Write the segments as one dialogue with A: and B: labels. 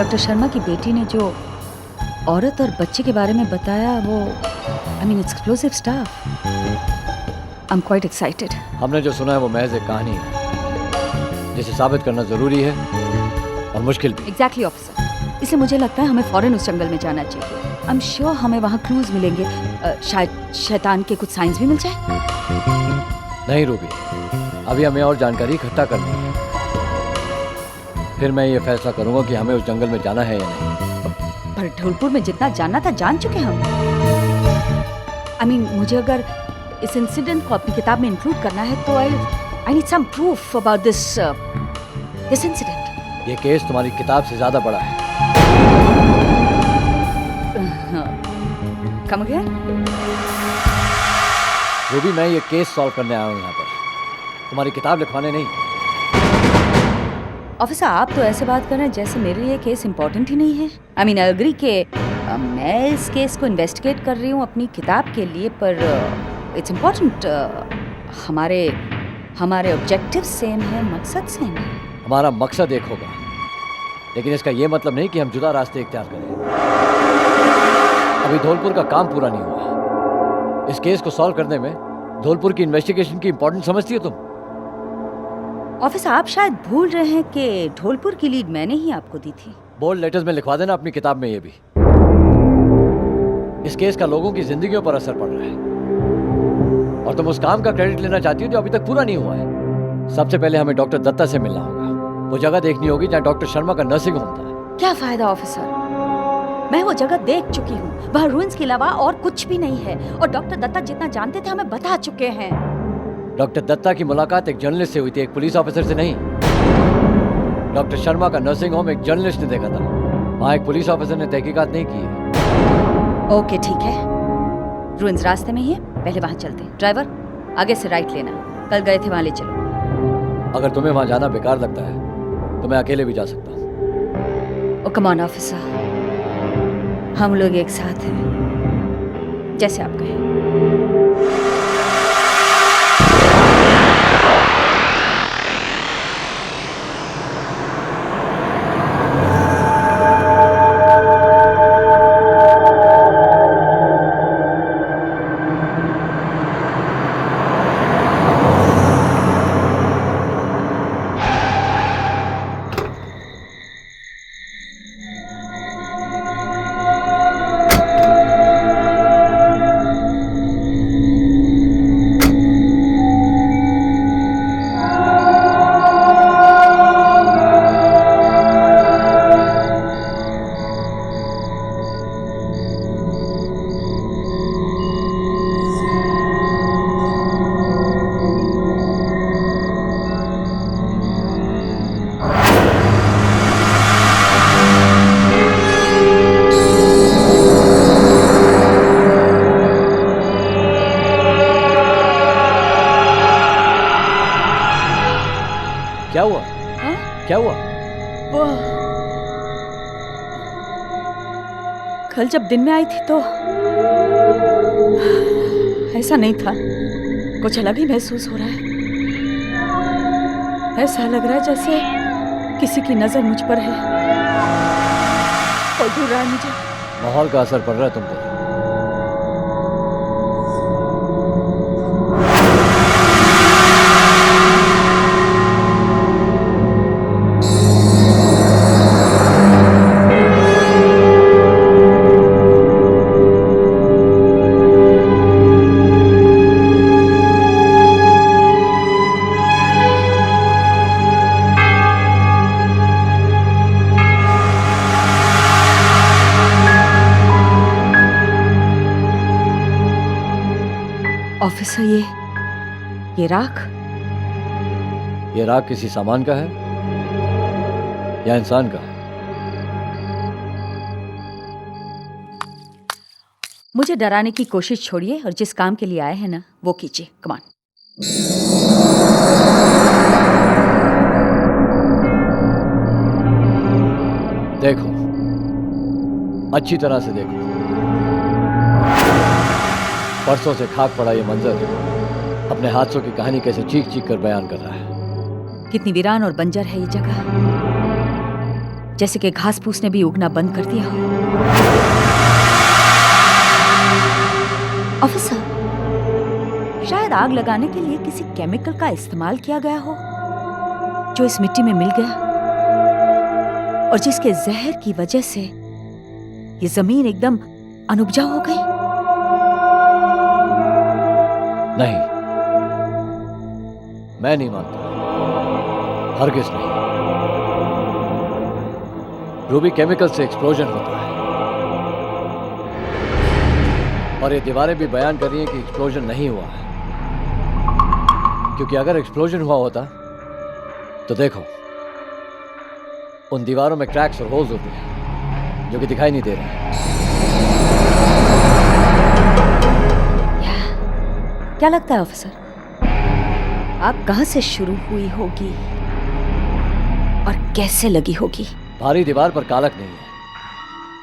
A: Doctor Sharma की बेटी ने जो औरत और बच्चे के बारे में बताया वो it's explosive stuff. I am quite excited.
B: हमने जो सुना है वो महज एक कहानी है जिसे साबित करना जरूरी है और मुश्किल भी।
A: एग्जैक्टली ऑफिसर, इसलिए मुझे लगता है हमें फौरन उस जंगल में जाना चाहिए। आई एम श्योर हमें वहाँ क्लूज मिलेंगे, शायद शैतान के कुछ साइंस भी मिल जाए।
B: नहीं रूबी, अभी हमें और जानकारी इकट्ठा करनी है, फिर मैं ये फैसला करूंगा कि हमें उस जंगल में जाना है या नहीं।
A: पर ढोलपुर में जितना जानना था जान चुके हम। मुझे अगर इस इंसिडेंट को अपनी किताब में इंक्लूड करना है तो I need some proof about this incident.
B: ये केस तुम्हारी किताब से ज्यादा बड़ा है।
A: कम गया
B: रूबी, मैं ये केस सॉल्व करने आया हूँ यहाँ पर, तुम्हारी किताब लिखवाने नहीं।
A: ऑफिसर, आप तो ऐसे बात कर रहे हैं जैसे मेरे लिए केस इंपॉर्टेंट ही नहीं है। आई एग्री के मैं इस केस को इन्वेस्टिगेट कर रही हूँ अपनी किताब के लिए, पर इट्स इम्पोर्टेंट। हमारे ऑब्जेक्टिव सेम है, मकसद सेम है।
B: हमारा मकसद एक होगा, लेकिन इसका ये मतलब नहीं कि हम जुदा रास्ते इख्तियार करें। अभी धौलपुर का काम पूरा नहीं हुआ। इस केस को सॉल्व करने में धौलपुर की इन्वेस्टिगेशन की इंपॉर्टेंस समझती हो तुम?
A: ऑफिसर, आप शायद भूल रहे हैं कि धौलपुर की लीड मैंने ही आपको दी थी।
B: बोल्ड लेटर्स में लिखवा देना अपनी किताब में ये भी। इस केस का लोगों की जिंदगियों पर असर पड़ रहा है और तुम उस काम का क्रेडिट लेना चाहती हो जो अभी तक पूरा नहीं हुआ है। सबसे पहले हमें डॉक्टर दत्ता से मिलना होगा। वो जगह देखनी होगी जहाँ डॉक्टर शर्मा का नर्सिंग होम था।
A: क्या फायदा ऑफिसर, मैं वो जगह देख चुकी हूँ। वहाँ रूइंस के अलावा और कुछ भी नहीं है और डॉक्टर दत्ता जितना जानते थे हमें बता चुके हैं।
B: डॉक्टर दत्ता की मुलाकात एक जर्नलिस्ट से हुई थी, एक पुलिस ऑफिसर से नहीं। डॉक्टर शर्मा का नर्सिंग होम एक जर्नलिस्ट ने देखा था, वहाँ एक पुलिस ऑफिसर ने तहकीकात नहीं की।
A: ओके ठीक है, रूइंस रास्ते में ही है, पहले वहाँ चलते हैं। ड्राइवर, आगे से राइट लेना, कल गए थे वहाँ ले चलो।
B: अगर तुम्हें वहाँ जाना बेकार लगता है तो मैं अकेले भी जा सकता हूँ।
A: ओ कम ऑन ऑफिसर, हम लोग एक साथ हैं, जैसे आप कहें।
B: क्या हुआ? क्या हुआ?
A: वो कल जब दिन में आई थी तो ऐसा नहीं था, कुछ अलग ही महसूस हो रहा है। ऐसा लग रहा है जैसे किसी की नजर मुझ पर है और दूर रहा है मुझे।
B: माहौल का असर पड़ रहा है तुम पर।
A: ऑफिसर, ये राख?
B: ये राख किसी सामान का है या इंसान का?
A: मुझे डराने की कोशिश छोड़िए और जिस काम के लिए आए हैं ना वो कीजिए। Come on.
B: देखो, अच्छी तरह से देखो। परसों से खाक पड़ा ये मंजर अपने हादसों की कहानी कैसे चीख चीख कर बयान कर रहा है।
A: कितनी वीरान और बंजर है ये जगह। जैसे कि घास फूस ने भी उगना बंद कर दिया हो। ऑफिसर, शायद आग लगाने के लिए किसी केमिकल का इस्तेमाल किया गया हो जो इस मिट्टी में मिल गया और जिसके जहर की वजह से ये जमीन एकदम अनउपजाऊ हो गई।
B: नहीं, मैं नहीं मानता, हरगिज नहीं। रूबी, केमिकल से एक्सप्लोजन होता है और ये दीवारें भी बयान कर रही हैं कि एक्सप्लोजन नहीं हुआ है, क्योंकि अगर एक्सप्लोजन हुआ होता तो देखो, उन दीवारों में क्रैक्स और होल्स होते हैं जो कि दिखाई नहीं दे रहे हैं।
A: क्या लगता है ऑफिसर, आग कहां से शुरू हुई होगी और कैसे लगी होगी?
B: भारी दीवार पर कालक नहीं है,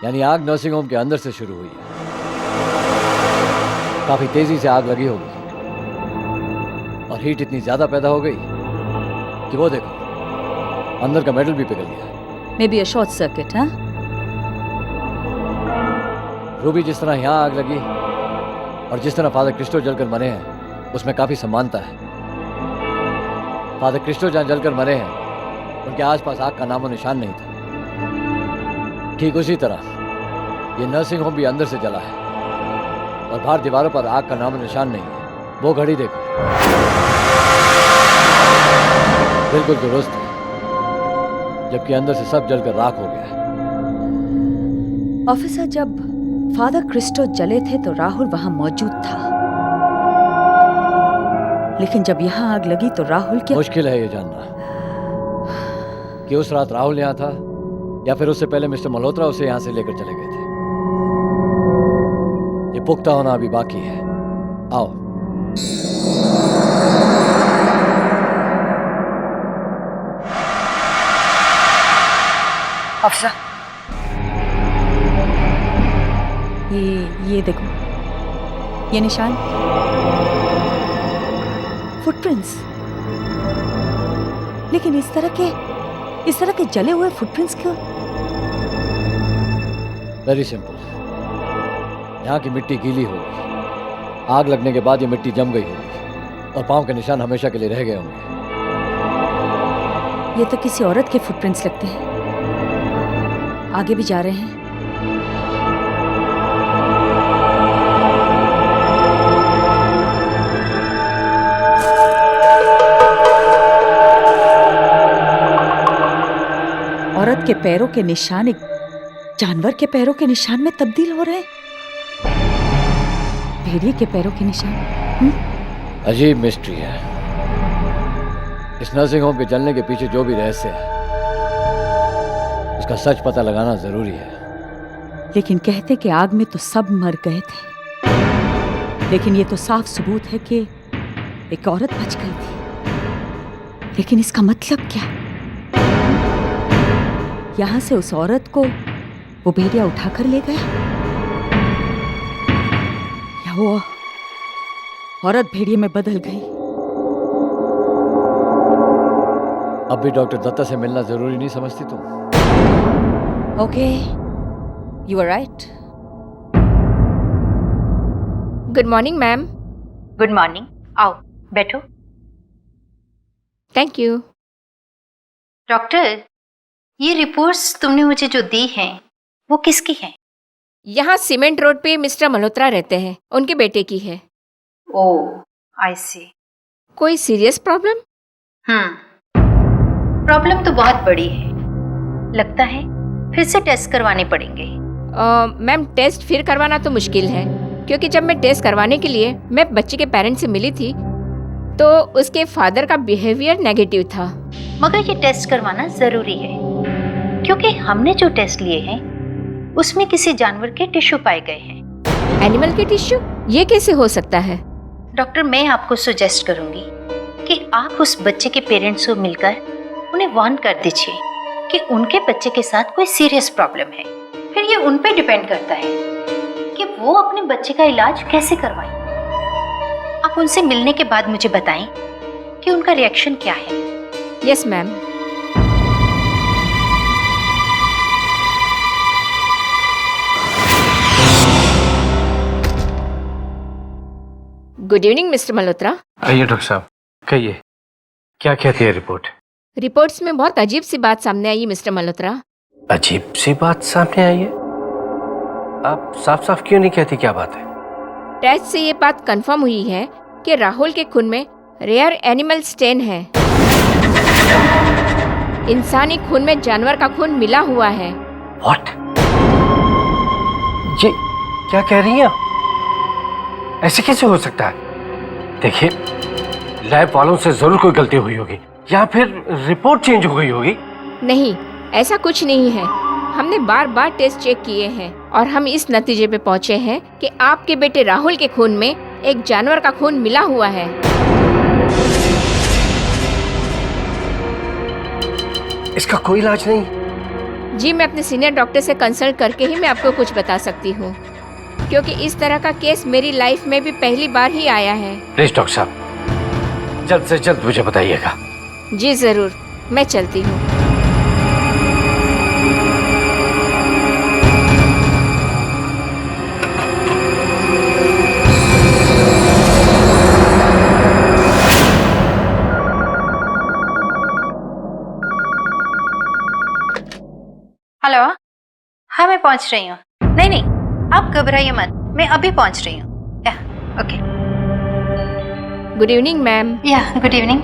B: यानी आग नर्सिंग होम के अंदर से शुरू हुई है। काफी तेजी से आग लगी होगी और हीट इतनी ज्यादा पैदा हो गई कि वो देखो, अंदर का मेटल भी पिघल गया।
A: May be a short circuit. हाँ
B: रूबी, जिस तरह यहाँ आग लगी और जिस तरह फादर क्रिस्टो जलकर मरे हैं, उसमें काफी समानता है। फादर क्रिस्टो जहाँ जलकर मरे हैं, उनके आसपास आग का नामो निशान नहीं था। ठीक उसी तरह ये नर्सिंग होम भी अंदर से जला है और बाहर दीवारों पर आग का नामो निशान नहीं है। वो घड़ी देखो, बिल्कुल दुरुस्त है, जबकि अंदर से सब जलकर राख हो गया है।
A: ऑफिसर, जब फादर क्रिस्टो जले थे तो राहुल वहां मौजूद था, लेकिन जब यहां आग लगी तो राहुल क्या?
B: मुश्किल है ये जानना कि उस रात राहुल यहाँ था या फिर उससे पहले मिस्टर मल्होत्रा उसे यहाँ से लेकर चले गए थे। ये पुख्ता होना अभी बाकी है। आओ।
A: अफसर, ये देखो, ये निशान, फुटप्रिंट्स। लेकिन इस तरह के जले हुए फुटप्रिंट्स क्यों?
B: वेरी सिंपल, यहाँ की मिट्टी गीली होगी, आग लगने के बाद ये मिट्टी जम गई होगी और पांव के निशान हमेशा के लिए रह गए होंगे।
A: ये तो किसी औरत के फुटप्रिंट्स लगते हैं। आगे भी जा रहे हैं। औरत के पैरों के निशान एक जानवर के पैरों के निशान में तब्दील हो रहे हैं। भेड़िए के पैरों के निशान।
B: अजीब मिस्ट्री है। इस नर्सिंग होम के जलने के पीछे जो भी रहस्य है, उसका सच पता लगाना जरूरी है।
A: लेकिन कहते कि आग में तो सब मर गए थे, लेकिन ये तो साफ सबूत है कि एक औरत बच गई थी। लेकिन इसका मतलब क्या? यहां से उस औरत को वो भेड़िया उठाकर ले गया, या वो औरत भेड़िए में बदल गई?
B: अब भी डॉक्टर दत्ता से मिलना जरूरी नहीं समझती तुम?
A: Okay, you are right.
C: Good morning ma'am.
D: Good morning, आओ बैठो।
C: Thank you.
D: डॉक्टर, ये रिपोर्ट्स तुमने मुझे जो दी हैं वो किसकी हैं?
C: यहाँ सीमेंट रोड पे मिस्टर मल्होत्रा रहते हैं, उनके बेटे की है।
D: ओह, आई सी।
C: कोई सीरियस प्रॉब्लम?
D: प्रॉब्लम तो बहुत बड़ी है, लगता है फिर से टेस्ट करवाने पड़ेंगे।
C: मैम, टेस्ट फिर करवाना तो मुश्किल है, क्योंकि जब मैं टेस्ट करवाने के लिए मैं बच्चे के पेरेंट्स से मिली थी तो उसके फादर का बिहेवियर नेगेटिव था।
D: मगर ये टेस्ट करवाना जरूरी है, क्योंकि हमने जो टेस्ट लिए हैं उसमें किसी जानवर के टिश्यू पाए गए हैं।
C: एनिमल के टिश्यू? ये कैसे हो सकता है?
D: डॉक्टर, मैं आपको सजेस्ट करूंगी कि आप उस बच्चे के पेरेंट्स को मिलकर उन्हें वार्न कर दीजिए कि उनके बच्चे के साथ कोई सीरियस प्रॉब्लम है। फिर ये उन पे डिपेंड करता है कि वो अपने बच्चे का इलाज कैसे करवाएं। आप उनसे मिलने के बाद मुझे बताएं कि उनका रिएक्शन क्या है।
C: Yes ma'am. Good evening mister Malhotra.
E: आइए डॉक्टर साहब, कहिए क्या कहती है रिपोर्ट?
C: रिपोर्ट्स में बहुत अजीब सी बात सामने आई मिस्टर मल्होत्रा।
E: अजीब सी बात सामने आई है? आप साफ साफ क्यों नहीं कहती क्या बात है?
C: टेस्ट से ये बात कंफर्म हुई है कि राहुल के खून में रेयर एनिमल स्टेन है। इंसानी खून में जानवर का खून मिला हुआ है।
E: व्हाट? ये क्या कह रही हैं आप? ऐसे कैसे हो सकता है? देखिए, लैब वालों से जरूर कोई गलती हुई होगी या फिर रिपोर्ट चेंज हो गई होगी।
C: नहीं, ऐसा कुछ नहीं है। हमने बार बार टेस्ट चेक किए हैं और हम इस नतीजे पे पहुंचे हैं कि आपके बेटे राहुल के खून में एक जानवर का खून मिला हुआ है।
E: इसका कोई इलाज नहीं?
C: जी, मैं अपने सीनियर डॉक्टर से कंसल्ट करके ही मैं आपको कुछ बता सकती हूँ, क्योंकि इस तरह का केस मेरी लाइफ में भी पहली बार ही आया है।
E: प्लीज डॉक्टर साहब, जल्द से जल्द मुझे बताइएगा।
C: जी जरूर, मैं चलती हूँ।
D: हेलो, हाँ मैं पहुंच रही हूँ। नहीं नहीं, आप घबराइए मत, मैं अभी पहुंच रही हूँ। या ओके।
C: Good evening ma'am.
D: या गुड इवनिंग।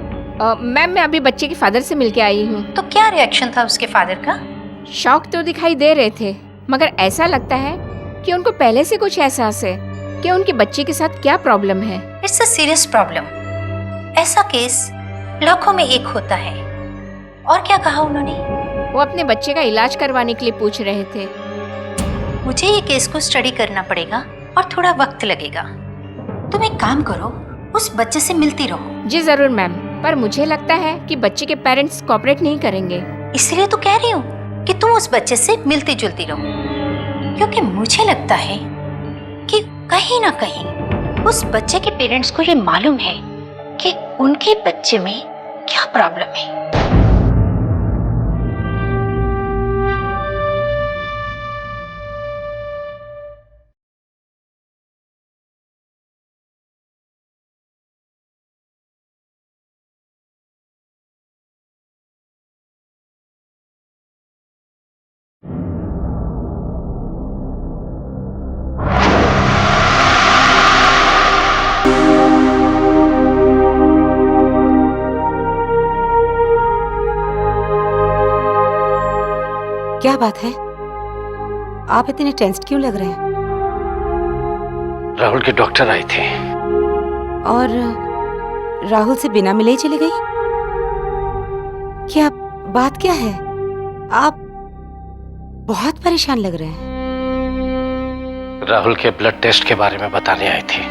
C: मैम, मैं अभी बच्चे के फादर से मिलके आई हूँ।
D: तो क्या रिएक्शन था उसके फादर का?
C: शॉक तो दिखाई दे रहे थे, मगर ऐसा लगता है कि उनको पहले से कुछ एहसास है कि उनके बच्चे के साथ क्या प्रॉब्लम है।
D: It's a serious problem. ऐसा केस लाखों में एक होता है। और क्या कहा उन्होंने?
C: वो अपने बच्चे का इलाज करवाने के लिए पूछ रहे थे।
D: मुझे ये केस को स्टडी करना पड़ेगा और थोड़ा वक्त लगेगा। तुम एक काम करो, उस बच्चे से मिलती रहो।
C: जी जरूर मैम, पर मुझे लगता है कि बच्चे के पेरेंट्स कोऑपरेट नहीं करेंगे।
D: इसलिए तो कह रही हूँ कि तुम उस बच्चे से मिलती जुलती रहो, क्योंकि मुझे लगता है कि कहीं ना कहीं उस बच्चे के पेरेंट्स को ये मालूम है कि उनके बच्चे में क्या प्रॉब्लम है।
F: क्या बात है? आप इतने टेंस्ड क्यों लग रहे हैं?
E: राहुल के डॉक्टर आए थे
F: और राहुल से बिना मिले ही चली गई? क्या बात क्या है? आप बहुत परेशान लग रहे हैं।
E: राहुल के ब्लड टेस्ट के बारे में बताने आए थे।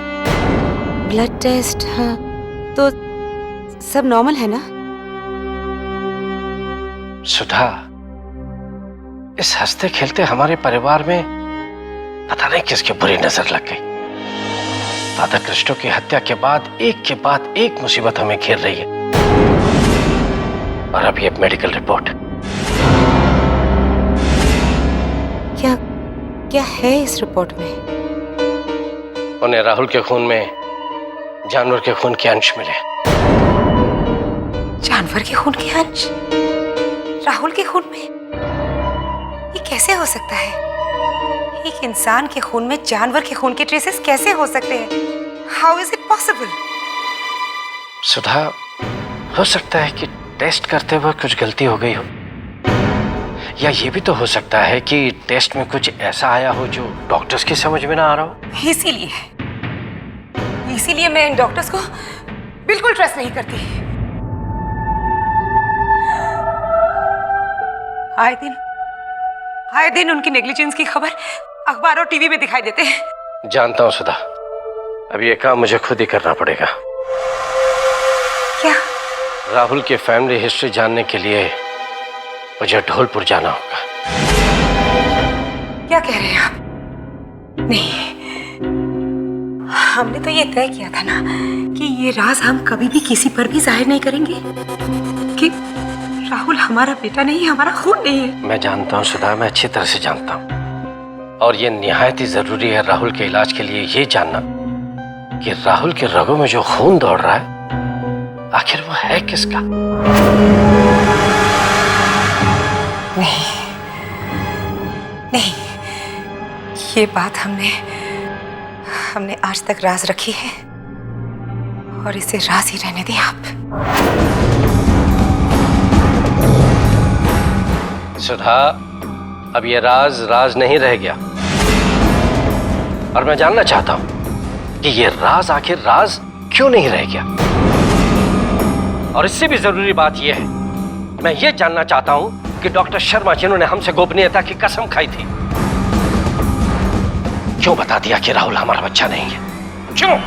F: Blood test? हाँ, तो सब नॉर्मल है ना?
E: सुधा, इस हंसते खेलते हमारे परिवार में पता नहीं किसकी बुरी नजर लग गई। फादर क्रिस्टो की हत्या के बाद एक मुसीबत हमें घेर रही है। और अभी अब मेडिकल रिपोर्ट।
F: क्या है इस रिपोर्ट में?
E: उन्हें राहुल के खून में जानवर के खून के अंश मिले।
F: जानवर के खून के अंश? राहुल के खून में? ये कैसे हो सकता है? एक इंसान के खून में जानवर के खून के ट्रेसेस कैसे हो सकते हैं? How is it possible?
E: Sudha, हो सकता है कि टेस्ट करते वक्त कुछ गलती हो गई हो, या ये भी तो हो सकता है कि टेस्ट में कुछ ऐसा आया हो जो डॉक्टर्स की समझ में ना आ रहा हो।
F: इसीलिए मैं इन डॉक्टर्स को बिल्कुल ट्रस्ट नहीं करती। आए दिन उनकी नेग्लिजेंस की खबर अखबार और टीवी में दिखाई देते हैं।
E: जानता हूँ सुधा, अब ये काम मुझे खुद ही करना पड़ेगा।
F: क्या?
E: राहुल की फैमिली हिस्ट्री जानने के लिए मुझे ढोलपुर जाना होगा।
F: क्या कह रहे हैं आप? नहीं, हमने तो ये तय किया था ना कि ये राज हम कभी भी किसी पर भी जाहिर नहीं करेंगे कि राहुल हमारा बेटा नहीं, हमारा खून नहीं है।
E: मैं जानता हूँ सुधा, मैं अच्छी तरह से जानता हूँ, और ये निहायत ही जरूरी है राहुल के इलाज के लिए ये जानना कि राहुल के रगों में जो खून दौड़ रहा है आखिर वो है किसका?
F: नहीं नहीं, ये बात हमने आज तक राज रखी है और इसे राज ही रहने दें आप।
E: सुधा, अब ये राज राज नहीं रह गया और मैं जानना चाहता हूं कि ये राज आखिर राज क्यों नहीं रह गया। और इससे भी जरूरी बात यह है, मैं ये जानना चाहता हूं कि डॉक्टर शर्मा जिन्होंने हमसे गोपनीयता की कसम खाई थी, क्यों बता दिया कि राहुल हमारा बच्चा नहीं है? क्यों?